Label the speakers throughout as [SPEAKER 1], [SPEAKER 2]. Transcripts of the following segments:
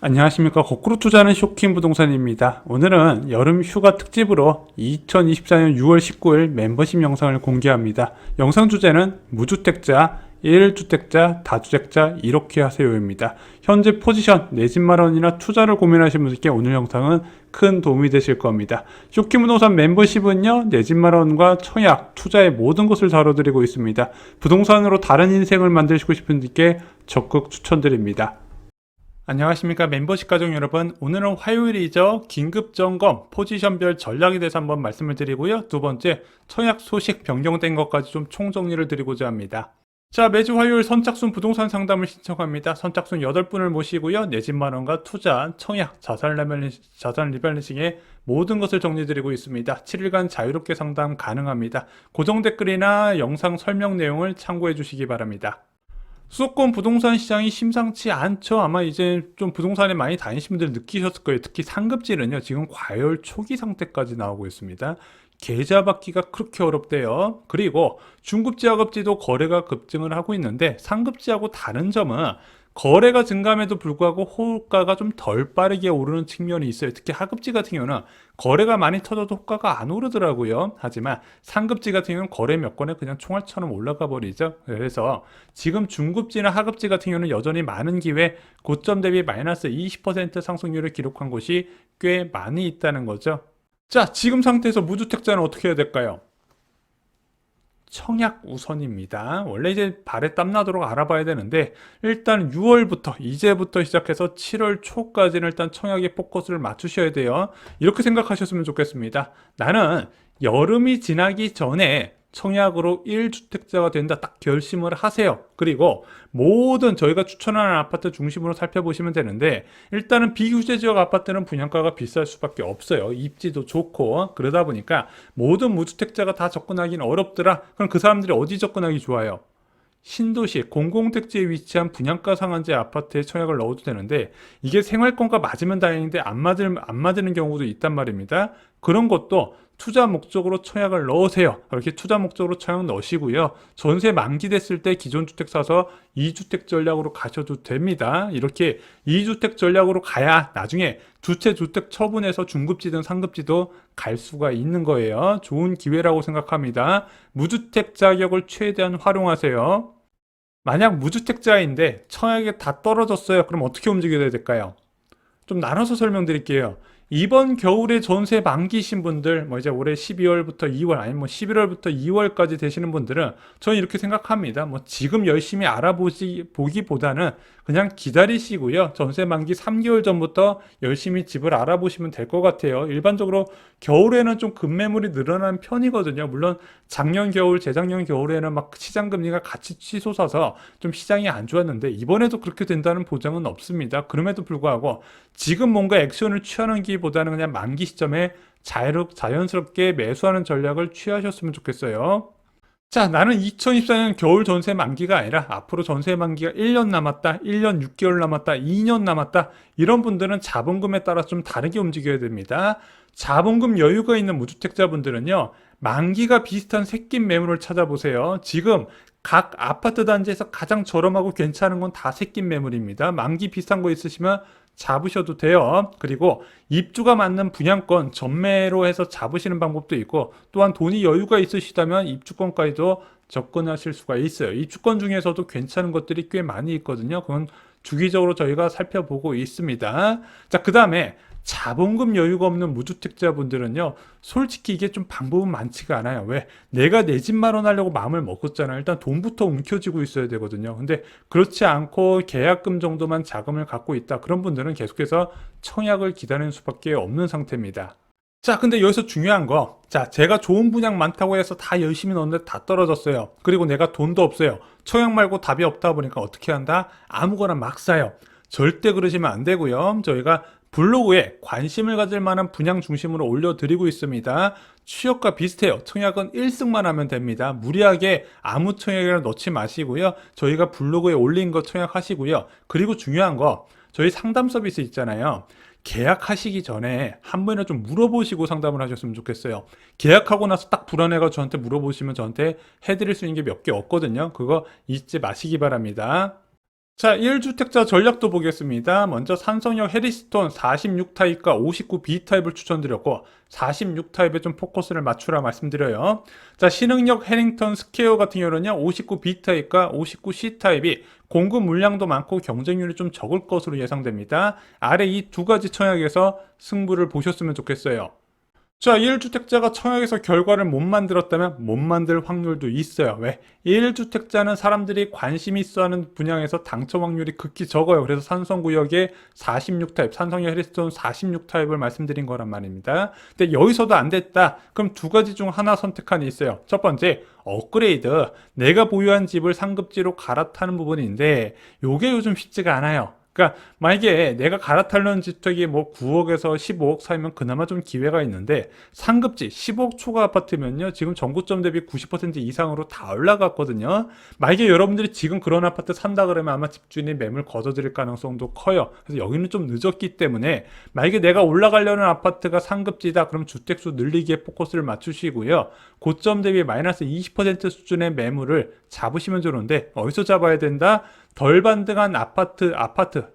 [SPEAKER 1] 안녕하십니까. 거꾸로 투자하는 쇼킹 부동산입니다. 오늘은 여름 휴가 특집으로 2024년 6월 19일 멤버십 영상을 공개합니다. 영상 주제는 무주택자, 1주택자, 다주택자 이렇게 하세요입니다. 현재 포지션, 내 집 마련이나 투자를 고민하시는 분들께 오늘 영상은 큰 도움이 되실 겁니다. 쇼킹 부동산 멤버십은요, 내 집 마련과 청약, 투자의 모든 것을 다뤄드리고 있습니다. 부동산으로 다른 인생을 만드시고 싶은 분들께 적극 추천드립니다. 안녕하십니까. 멤버십 가족 여러분, 오늘은 화요일이죠. 긴급점검 포지션별 전략에 대해서 한번 말씀을 드리고요, 두 번째 청약 소식 변경된 것까지 좀 총정리를 드리고자 합니다. 자, 매주 화요일 선착순 부동산 상담을 신청합니다. 선착순 8분을 모시고요, 내 집 마련과 투자, 청약, 자산 리밸런싱의 모든 것을 정리드리고 있습니다. 7일간 자유롭게 상담 가능합니다. 고정 댓글이나 영상 설명 내용을 참고해 주시기 바랍니다. 수도권 부동산 시장이 심상치 않죠. 아마 이제 좀 부동산에 많이 다니신 분들 느끼셨을 거예요. 특히 상급지는요, 지금 과열 초기 상태까지 나오고 있습니다. 계좌 받기가 그렇게 어렵대요. 그리고 중급지, 하급지도 거래가 급증을 하고 있는데, 상급지하고 다른 점은 거래가 증가함에도 불구하고 호가가 좀 덜 빠르게 오르는 측면이 있어요. 특히 하급지 같은 경우는 거래가 많이 터져도 호가가 안 오르더라고요. 하지만 상급지 같은 경우는 거래 몇 건에 그냥 총알처럼 올라가 버리죠. 그래서 지금 중급지나 하급지 같은 경우는 여전히 많은 기회, 고점 대비 마이너스 20% 상승률을 기록한 곳이 꽤 많이 있다는 거죠. 자, 지금 상태에서 무주택자는 어떻게 해야 될까요? 청약 우선입니다. 원래 이제 발에 땀나도록 알아봐야 되는데, 일단 6월부터 이제부터 시작해서 7월 초까지는 일단 청약에 포커스를 맞추셔야 돼요. 이렇게 생각하셨으면 좋겠습니다. 나는 여름이 지나기 전에 청약으로 1주택자가 된다, 딱 결심을 하세요. 그리고 모든 저희가 추천하는 아파트 중심으로 살펴보시면 되는데, 일단은 비규제 지역 아파트는 분양가가 비쌀 수밖에 없어요. 입지도 좋고. 그러다 보니까 모든 무주택자가 다 접근하기는 어렵더라. 그럼 그 사람들이 어디 접근하기 좋아요? 신도시 공공택지에 위치한 분양가 상한제 아파트에 청약을 넣어도 되는데, 이게 생활권과 맞으면 다행인데 안 맞는 경우도 있단 말입니다. 그런 것도 투자 목적으로 청약을 넣으세요. 그렇게 투자 목적으로 청약 넣으시고요, 전세 만기됐을 때 기존 주택 사서 2주택 전략으로 가셔도 됩니다. 이렇게 2주택 전략으로 가야 나중에 두 채 주택 처분해서 중급지든 상급지도 갈 수가 있는 거예요. 좋은 기회라고 생각합니다. 무주택 자격을 최대한 활용하세요. 만약 무주택자인데 청약이 다 떨어졌어요. 그럼 어떻게 움직여야 될까요? 좀 나눠서 설명드릴게요. 이번 겨울에 전세 만기신 분들, 뭐 이제 올해 12월부터 2월, 아니면 뭐 11월부터 2월까지 되시는 분들은 저는 이렇게 생각합니다. 뭐 지금 열심히 보기보다는 그냥 기다리시고요, 전세 만기 3개월 전부터 열심히 집을 알아보시면 될 것 같아요. 일반적으로 겨울에는 좀 급매물이 늘어나는 편이거든요. 물론 작년 겨울, 재작년 겨울에는 막 시장 금리가 같이 치솟아서 좀 시장이 안 좋았는데, 이번에도 그렇게 된다는 보장은 없습니다. 그럼에도 불구하고 지금 뭔가 액션을 취하는 기보다는 그냥 만기 시점에 자연스럽게 매수하는 전략을 취하셨으면 좋겠어요. 자, 나는 2024년 겨울 전세 만기가 아니라 앞으로 전세 만기가 1년 남았다, 1년 6개월 남았다, 2년 남았다, 이런 분들은 자본금에 따라 좀 다르게 움직여야 됩니다. 자본금 여유가 있는 무주택자분들은요, 만기가 비슷한 새낀 매물을 찾아보세요. 지금 각 아파트 단지에서 가장 저렴하고 괜찮은 건 다 새낀 매물입니다. 만기 비슷한 거 있으시면 잡으셔도 돼요. 그리고 입주가 맞는 분양권 전매로 해서 잡으시는 방법도 있고, 또한 돈이 여유가 있으시다면 입주권까지도 접근하실 수가 있어요. 입주권 중에서도 괜찮은 것들이 꽤 많이 있거든요. 그건 주기적으로 저희가 살펴보고 있습니다. 자, 그 다음에 자본금 여유가 없는 무주택자분들은요, 솔직히 이게 좀 방법은 많지가 않아요. 왜? 내가 내 집 마련하려고 마음을 먹었잖아요. 일단 돈부터 움켜쥐고 있어야 되거든요. 근데 그렇지 않고 계약금 정도만 자금을 갖고 있다, 그런 분들은 계속해서 청약을 기다리는 수밖에 없는 상태입니다. 자, 근데 여기서 중요한 거, 자, 제가 좋은 분양 많다고 해서 다 열심히 넣었는데 다 떨어졌어요. 그리고 내가 돈도 없어요. 청약 말고 답이 없다 보니까 어떻게 한다? 아무거나 막 사요. 절대 그러시면 안 되고요. 저희가 블로그에 관심을 가질 만한 분양 중심으로 올려드리고 있습니다. 취역과 비슷해요. 청약은 1승만 하면 됩니다. 무리하게 아무 청약이나 넣지 마시고요, 저희가 블로그에 올린 거 청약하시고요. 그리고 중요한 거, 저희 상담 서비스 있잖아요. 계약하시기 전에 한 번이나 좀 물어보시고 상담을 하셨으면 좋겠어요. 계약하고 나서 딱 불안해가 저한테 물어보시면 저한테 해드릴 수 있는 게 몇 개 없거든요. 그거 잊지 마시기 바랍니다. 자, 1주택자 전략도 보겠습니다. 먼저 삼성역 해리스톤 46타입과 59B타입을 추천드렸고 46타입에 좀 포커스를 맞추라 말씀드려요. 자, 신흥역 해링턴 스퀘어 같은 경우는요 59B타입과 59C타입이 공급 물량도 많고 경쟁률이 좀 적을 것으로 예상됩니다. 아래 이 두 가지 청약에서 승부를 보셨으면 좋겠어요. 자, 1주택자가 청약에서 결과를 못 만들었다면 못 만들 확률도 있어요. 왜? 1주택자는 사람들이 관심 있어 하는 분야에서 당첨 확률이 극히 적어요. 그래서 산성구역에 46타입, 산성역 해리스톤 46타입을 말씀드린 거란 말입니다. 근데 여기서도 안 됐다. 그럼 두 가지 중 하나 선택한이 있어요. 첫 번째, 업그레이드. 내가 보유한 집을 상급지로 갈아타는 부분인데, 요게 요즘 쉽지가 않아요. 그러니까 만약에 내가 갈아타려는 주택이 뭐 9억에서 15억 사이면 그나마 좀 기회가 있는데 상급지 15억 초과 아파트면요 지금 전고점 대비 90% 이상으로 다 올라갔거든요. 만약에 여러분들이 지금 그런 아파트 산다 그러면 아마 집주인이 매물 거둬들일 가능성도 커요. 그래서 여기는 좀 늦었기 때문에 만약에 내가 올라가려는 아파트가 상급지다 그럼 주택수 늘리기에 포커스를 맞추시고요. 고점 대비 마이너스 20% 수준의 매물을 잡으시면 좋은데 어디서 잡아야 된다? 덜 반등한 아파트,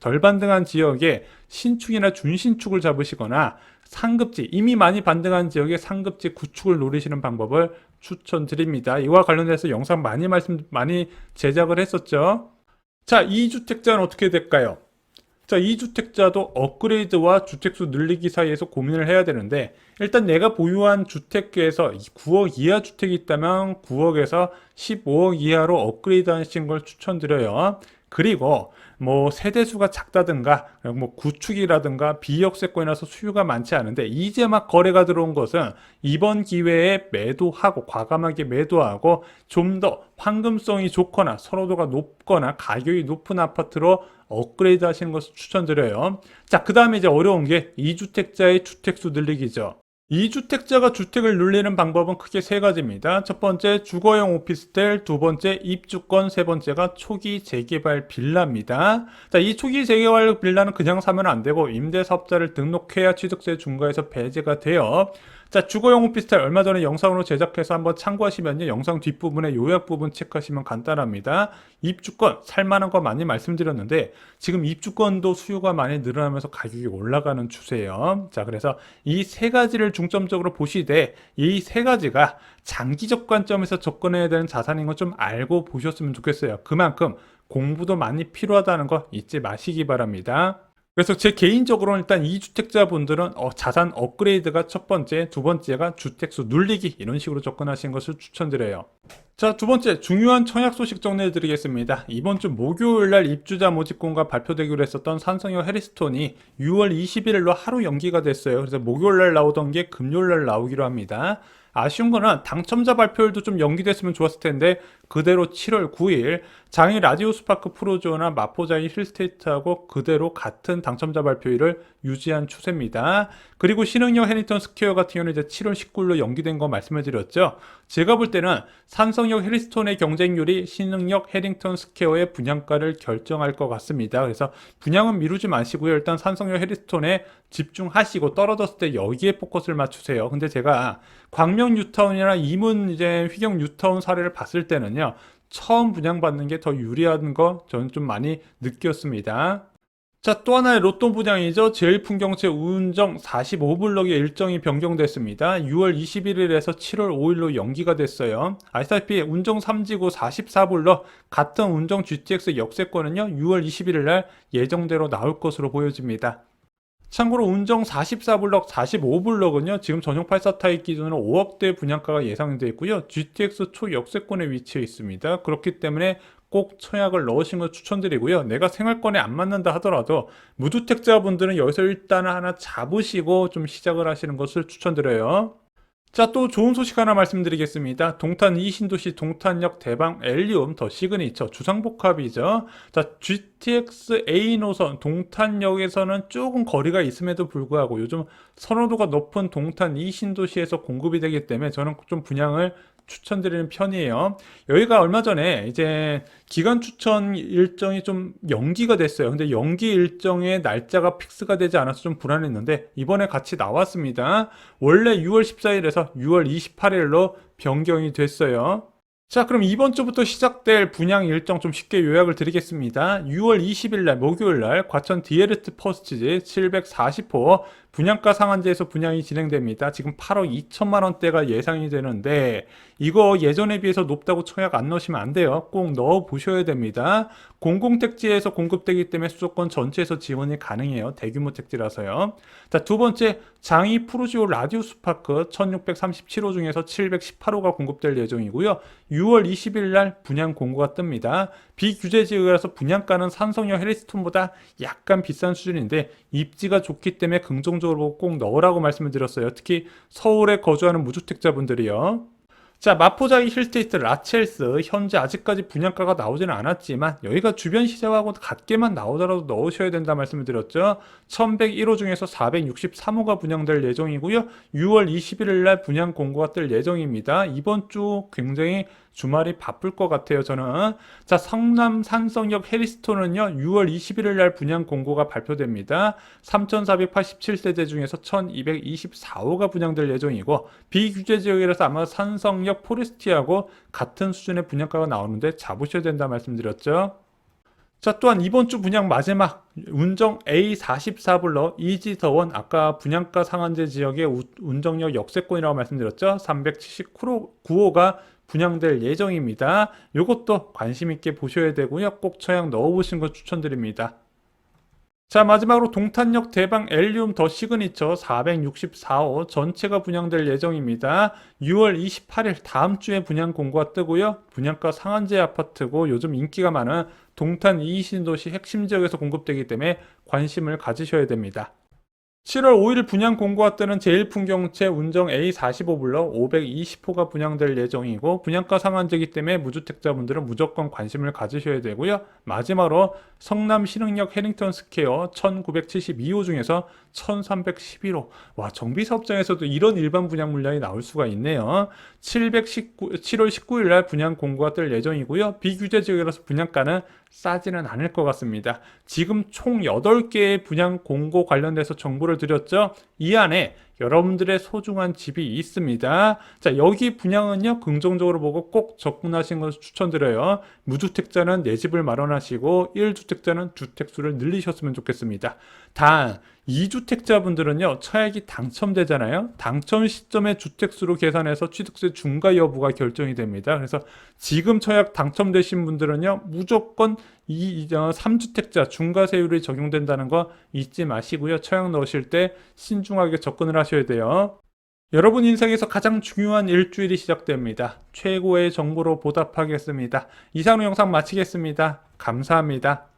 [SPEAKER 1] 덜 반등한 지역에 신축이나 준신축을 잡으시거나 상급지, 이미 많이 반등한 지역의 상급지 구축을 노리시는 방법을 추천드립니다. 이와 관련해서 영상 많이 제작을 했었죠. 자, 2주택자는 어떻게 될까요? 자, 2주택자도 업그레이드와 주택수 늘리기 사이에서 고민을 해야 되는데 일단 내가 보유한 주택에서 9억 이하 주택이 있다면 9억에서 15억 이하로 업그레이드 하시는 걸 추천드려요. 그리고 뭐 세대수가 작다든가 뭐 구축이라든가 비역세권이라서 수요가 많지 않은데 이제 막 거래가 들어온 것은 이번 기회에 매도하고 과감하게 매도하고 좀 더 황금성이 좋거나 선호도가 높거나 가격이 높은 아파트로 업그레이드 하시는 것을 추천드려요. 자, 그 다음에 이제 어려운 게 2주택자의 주택수 늘리기죠. 2주택자가 주택을 늘리는 방법은 크게 세 가지입니다. 첫 번째 주거용 오피스텔, 두 번째 입주권, 세 번째가 초기 재개발 빌라입니다. 자, 이 초기 재개발 빌라는 그냥 사면 안 되고 임대사업자를 등록해야 취득세 중과에서 배제가 돼요. 자, 주거용 오피스텔 얼마 전에 영상으로 제작해서 한번 참고하시면요. 영상 뒷부분에 요약 부분 체크하시면 간단합니다. 입주권 살만한 거 많이 말씀드렸는데 지금 입주권도 수요가 많이 늘어나면서 가격이 올라가는 추세예요. 자, 그래서 이 세 가지를 중점적으로 보시되 이 세 가지가 장기적 관점에서 접근해야 되는 자산인 거 좀 알고 보셨으면 좋겠어요. 그만큼 공부도 많이 필요하다는 거 잊지 마시기 바랍니다. 그래서 제 개인적으로는 일단 2주택자 분들은 자산 업그레이드가 첫 번째, 두 번째가 주택수 늘리기 이런 식으로 접근하시는 것을 추천드려요. 자, 두 번째 중요한 청약 소식 정리해 드리겠습니다. 이번 주 목요일 날 입주자 모집공가 발표되기로 했었던 산성역 해리스톤이 6월 21일로 하루 연기가 됐어요. 그래서 목요일 날 나오던 게 금요일 날 나오기로 합니다. 아쉬운 거는 당첨자 발표일도 좀 연기됐으면 좋았을 텐데 그대로 7월 9일 장애 라디오스파크 프로조나 마포장애 힐스테이트하고 그대로 같은 당첨자 발표일을 유지한 추세입니다. 그리고 신흥역 해리턴 스퀘어 같은 경우는 이제 7월 19일로 연기된 거 말씀해 드렸죠. 제가 볼 때는 산성역 해리스톤의 경쟁률이 신흥역 해링턴 스퀘어의 분양가를 결정할 것 같습니다. 그래서 분양은 미루지 마시고요. 일단 산성역 해리스톤에 집중하시고 떨어졌을 때 여기에 포커스를 맞추세요. 근데 제가 광명 뉴타운이나 이문 이제 휘경 뉴타운 사례를 봤을 때는요. 처음 분양받는 게 더 유리한 거 저는 좀 많이 느꼈습니다. 자, 또 하나의 로또 분양이죠. 제일풍경채 운정 45블럭의 일정이 변경됐습니다. 6월 21일에서 7월 5일로 연기가 됐어요. 아시다시피 운정 3지구 44블럭 같은 운정 GTX 역세권은요. 6월 21일 날 예정대로 나올 것으로 보여집니다. 참고로 운정 44블럭, 45블럭은요. 지금 전용 84타입 기준으로 5억대 분양가가 예상되어 있고요. GTX 초역세권에 위치해 있습니다. 그렇기 때문에 꼭 청약을 넣으신 걸 추천드리고요. 내가 생활권에 안 맞는다 하더라도 무주택자분들은 여기서 일단은 하나 잡으시고 좀 시작을 하시는 것을 추천드려요. 자, 또 좋은 소식 하나 말씀드리겠습니다. 동탄 2신도시 동탄역 대방 엘리움 더 시그니처 주상복합이죠. 자, GTX A 노선 동탄역에서는 조금 거리가 있음에도 불구하고 요즘 선호도가 높은 동탄 2신도시에서 공급이 되기 때문에 저는 좀 분양을 추천드리는 편이에요. 여기가 얼마 전에 이제 기간 추천 일정이 좀 연기가 됐어요. 근데 연기 일정의 날짜가 픽스가 되지 않아서 좀 불안했는데 이번에 같이 나왔습니다. 원래 6월 14일에서 6월 28일로 변경이 됐어요. 자, 그럼 이번 주부터 시작될 분양 일정 좀 쉽게 요약을 드리겠습니다. 6월 20일 날 목요일 날 과천 디에르트 퍼스트지 740호 분양가 상한제에서 분양이 진행됩니다. 지금 8억 2천만 원대가 예상이 되는데 이거 예전에 비해서 높다고 청약 안 넣으시면 안 돼요. 꼭 넣어 보셔야 됩니다. 공공택지에서 공급되기 때문에 수도권 전체에서 지원이 가능해요. 대규모 택지라서요. 자, 두 번째 장이 푸르지오 라디우스 파크 1637호 중에서 718호가 공급될 예정이고요. 6월 20일 날 분양 공고가 뜹니다. 비규제 지역이라서 분양가는 산성역 해리스톤보다 약간 비싼 수준인데 입지가 좋기 때문에 긍정적으로 꼭 넣으라고 말씀을 드렸어요. 특히 서울에 거주하는 무주택자분들이요. 자, 마포자이 힐스테이트 라첼스 현재 아직까지 분양가가 나오지는 않았지만 여기가 주변 시세하고 같게만 나오더라도 넣으셔야 된다 말씀을 드렸죠. 1101호 중에서 463호가 분양될 예정이고요. 6월 21일 날 분양 공고가 뜰 예정입니다. 이번 주 굉장히 주말이 바쁠 것 같아요, 저는. 자, 성남 산성역 해리스톤은요, 6월 21일 날 분양 공고가 발표됩니다. 3,487세대 중에서 1,224호가 분양될 예정이고, 비규제 지역이라서 아마 산성역 포레스티하고 같은 수준의 분양가가 나오는데 잡으셔야 된다 말씀드렸죠. 자, 또한 이번 주 분양 마지막 운정 A44블럭 이지더원 아까 분양가 상한제 지역의 운정역 역세권이라고 말씀드렸죠. 379호가 분양될 예정입니다. 이것도 관심 있게 보셔야 되고요. 꼭 청약 넣어보신 거 추천드립니다. 자, 마지막으로 동탄역 대방 엘리움 더 시그니처 464호 전체가 분양될 예정입니다. 6월 28일 다음 주에 분양 공고가 뜨고요. 분양가 상한제 아파트고 요즘 인기가 많은 동탄 이신도시 핵심 지역에서 공급되기 때문에 관심을 가지셔야 됩니다. 7월 5일 분양 공고가 뜨는 제일풍경채 운정 A45블럭 520호가 분양될 예정이고 분양가 상한제이기 때문에 무주택자분들은 무조건 관심을 가지셔야 되고요. 마지막으로 성남 신흥역 해링턴 스퀘어 1972호 중에서 1311호. 와, 정비사업장에서도 이런 일반 분양 물량이 나올 수가 있네요. 7월 19일 날 분양 공고가 뜰 예정이고요. 비규제 지역이라서 분양가는 싸지는 않을 것 같습니다. 지금 총 8개의 분양 공고 관련돼서 정보를 드렸죠. 이 안에 여러분들의 소중한 집이 있습니다. 자, 여기 분양은요, 긍정적으로 보고 꼭 접근하시는 것을 추천드려요. 무주택자는 내 집을 마련하시고 1주택자는 주택수를 늘리셨으면 좋겠습니다. 단 2주택자분들은요, 청약이 당첨되잖아요. 당첨 시점의 주택수로 계산해서 취득세 중과 여부가 결정이 됩니다. 그래서 지금 청약 당첨되신 분들은요, 무조건 3주택자 중과세율이 적용된다는 거 잊지 마시고요. 청약 넣으실 때 신중하게 접근을 하셔야 돼요. 여러분 인생에서 가장 중요한 일주일이 시작됩니다. 최고의 정보로 보답하겠습니다. 이상으로 영상 마치겠습니다. 감사합니다.